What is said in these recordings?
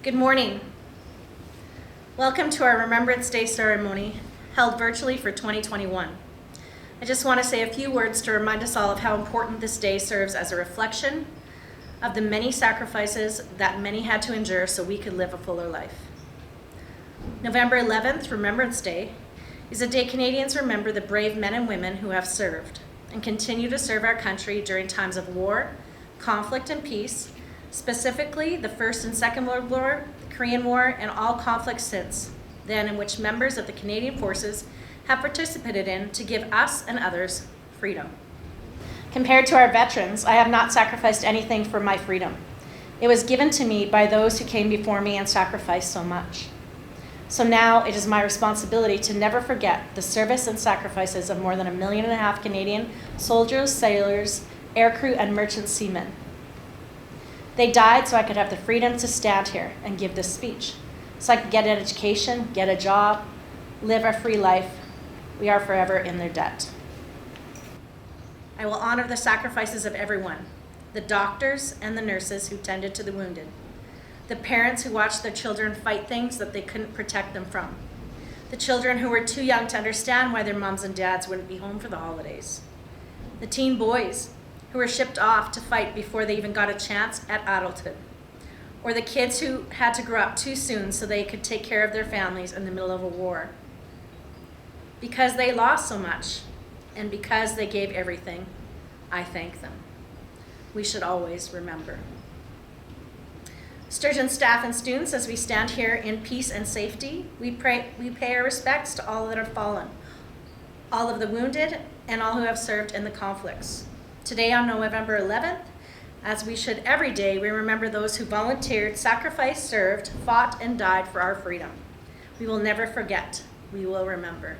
Good morning. Welcome to our Remembrance Day ceremony held virtually for 2021. I just want to say a few words to remind us all of how important this day serves as a reflection of the many sacrifices that many had to endure so we could live a fuller life. November 11th, Remembrance Day, is a day Canadians remember the brave men and women who have served and continue to serve our country during times of war, conflict, and peace, specifically the First and Second World War, the Korean War, and all conflicts since then, in which members of the Canadian Forces have participated in to give us and others freedom. Compared to our veterans, I have not sacrificed anything for my freedom. It was given to me by those who came before me and sacrificed so much. So now it is my responsibility to never forget the service and sacrifices of more than 1.5 million Canadian soldiers, sailors, aircrew, and merchant seamen. They died so I could have the freedom to stand here and give this speech, so I could get an education, get a job, live a free life. We are forever in their debt. I will honor the sacrifices of everyone, the doctors and the nurses who tended to the wounded, the parents who watched their children fight things that they couldn't protect them from, the children who were too young to understand why their moms and dads wouldn't be home for the holidays, the teen boys who were shipped off to fight before they even got a chance at adulthood, or the kids who had to grow up too soon so they could take care of their families in the middle of a war. Because they lost so much, and because they gave everything, I thank them. We should always remember. Sturgeon staff and students, as we stand here in peace and safety, we pay our respects to all that have fallen, all of the wounded, and all who have served in the conflicts. Today on November 11th, as we should every day, we remember those who volunteered, sacrificed, served, fought, and died for our freedom. We will never forget. We will remember.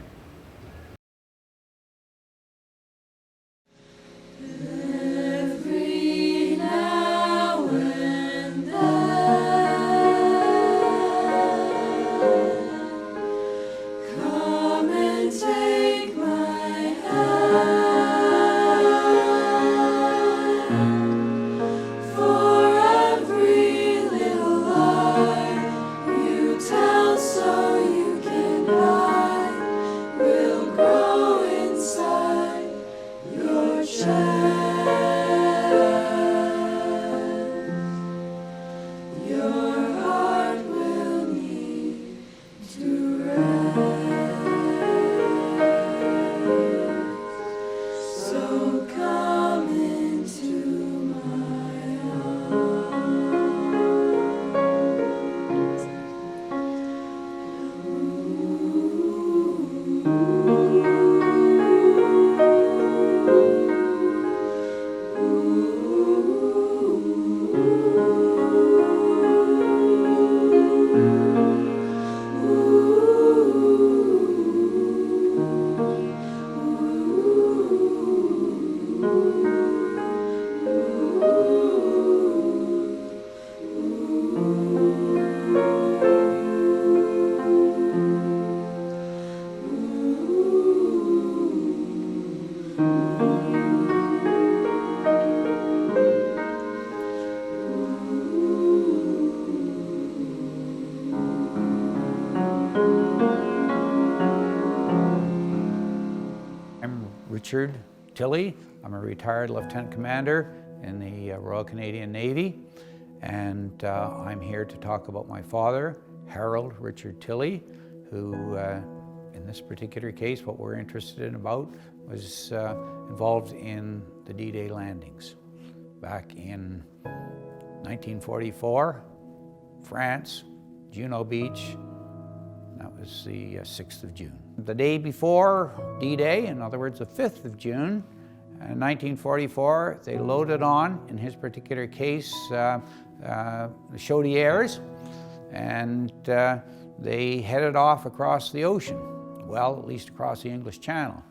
Richard Tilley. I'm a retired Lieutenant Commander in the Royal Canadian Navy, and I'm here to talk about my father, Harold Richard Tilley, who in this particular case, what we're interested in about was involved in the D-Day landings. Back in 1944, France, Juno Beach, that was the 6th of June. The day before D-Day, in other words, the 5th of June, 1944, they loaded on, in his particular case, the Chaudières, and they headed off across the ocean, well, at least across the English Channel.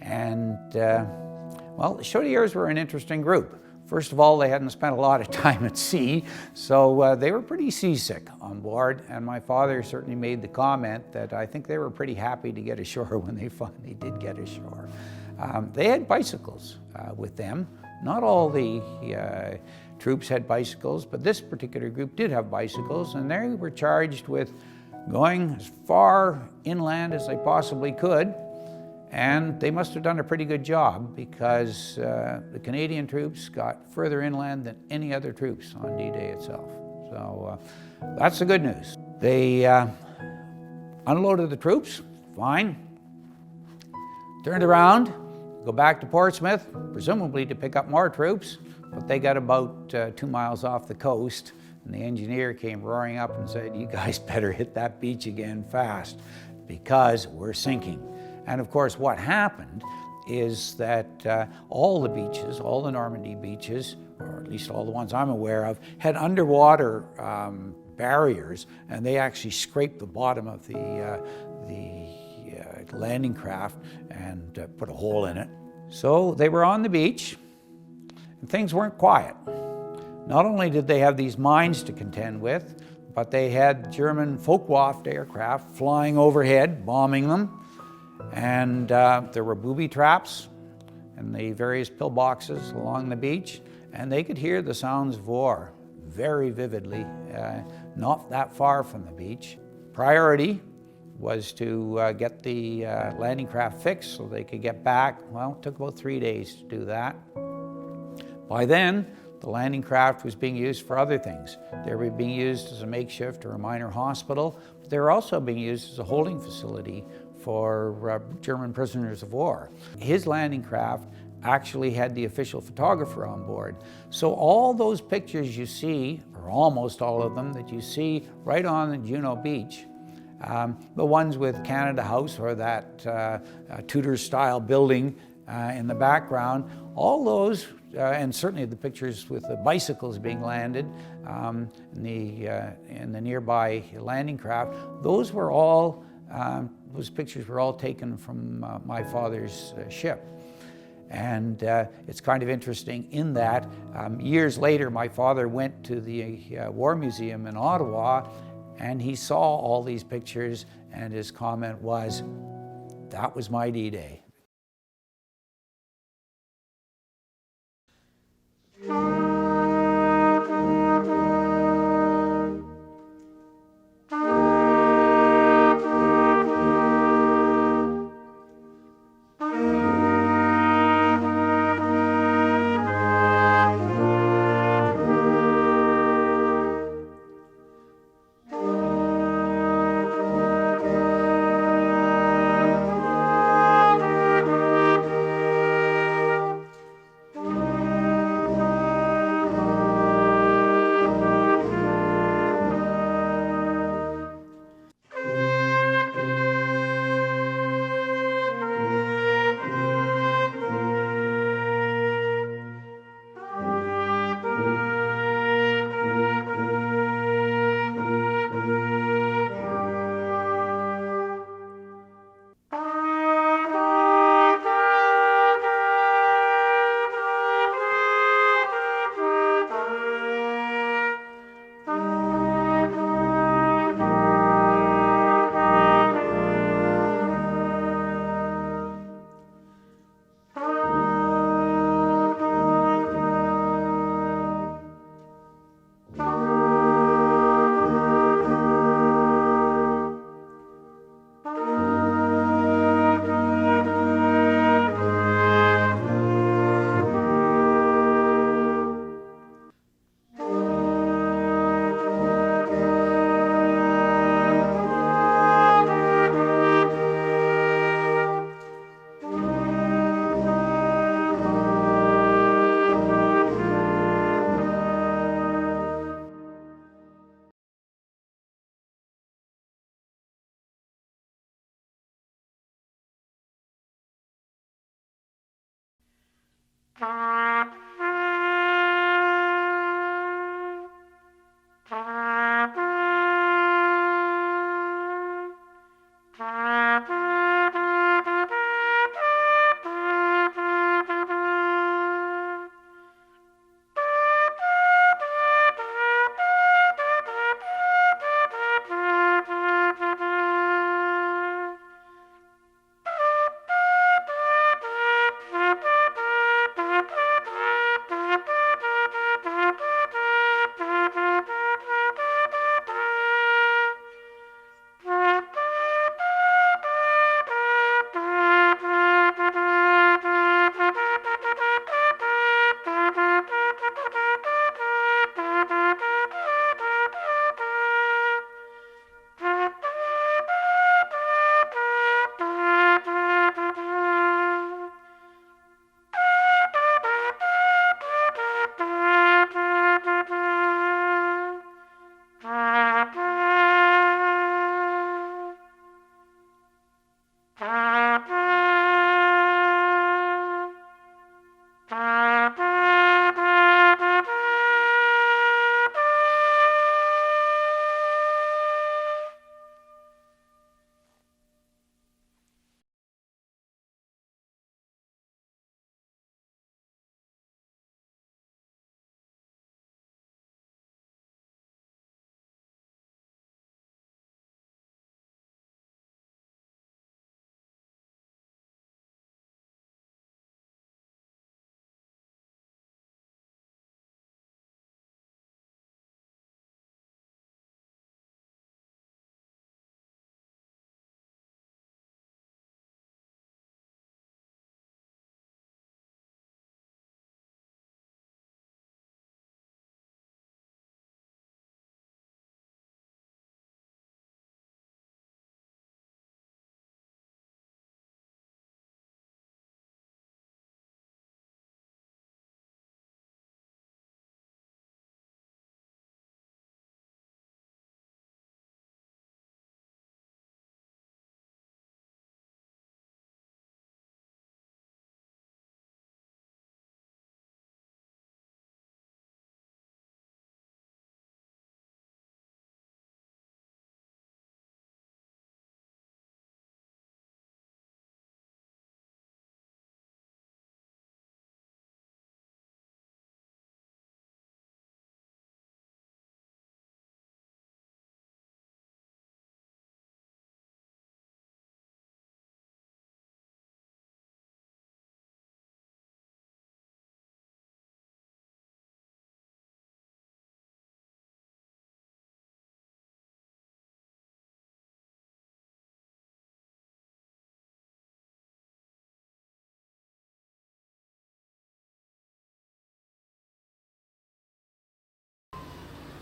And, well, the Chaudières were an interesting group. First of all, they hadn't spent a lot of time at sea, so they were pretty seasick on board, and my father certainly made the comment that I think they were pretty happy to get ashore when they finally did get ashore. They had bicycles with them. Not all the troops had bicycles, but this particular group did have bicycles, and they were charged with going as far inland as they possibly could. And they must have done a pretty good job, because the Canadian troops got further inland than any other troops on D-Day itself. So that's the good news. They unloaded the troops, fine, turned around, go back to Portsmouth, presumably to pick up more troops, but they got about 2 miles off the coast, and the engineer came roaring up and said, "You guys better hit that beach again fast, because we're sinking." And of course, what happened is that all the beaches, all the Normandy beaches, or at least all the ones I'm aware of, had underwater barriers, and they actually scraped the bottom of the landing craft and put a hole in it. So they were on the beach, and things weren't quiet. Not only did they have these mines to contend with, but they had German Focke-Wulf aircraft flying overhead, bombing them. And there were booby traps and the various pillboxes along the beach, and they could hear the sounds of war very vividly, not that far from the beach. Priority was to get the landing craft fixed so they could get back. Well, it took about 3 days to do that. By then, the landing craft was being used for other things. They were being used as a makeshift or a minor hospital, but they were also being used as a holding facility for German prisoners of war. His landing craft actually had the official photographer on board. So all those pictures you see, or almost all of them that you see right on the Juno Beach, the ones with Canada House or that Tudor-style building in the background, all those, and certainly the pictures with the bicycles being landed in the nearby landing craft, those pictures were all taken from my father's ship. And it's kind of interesting in that years later, my father went to the War Museum in Ottawa, and he saw all these pictures, and his comment was, "That was my D-Day."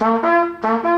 you.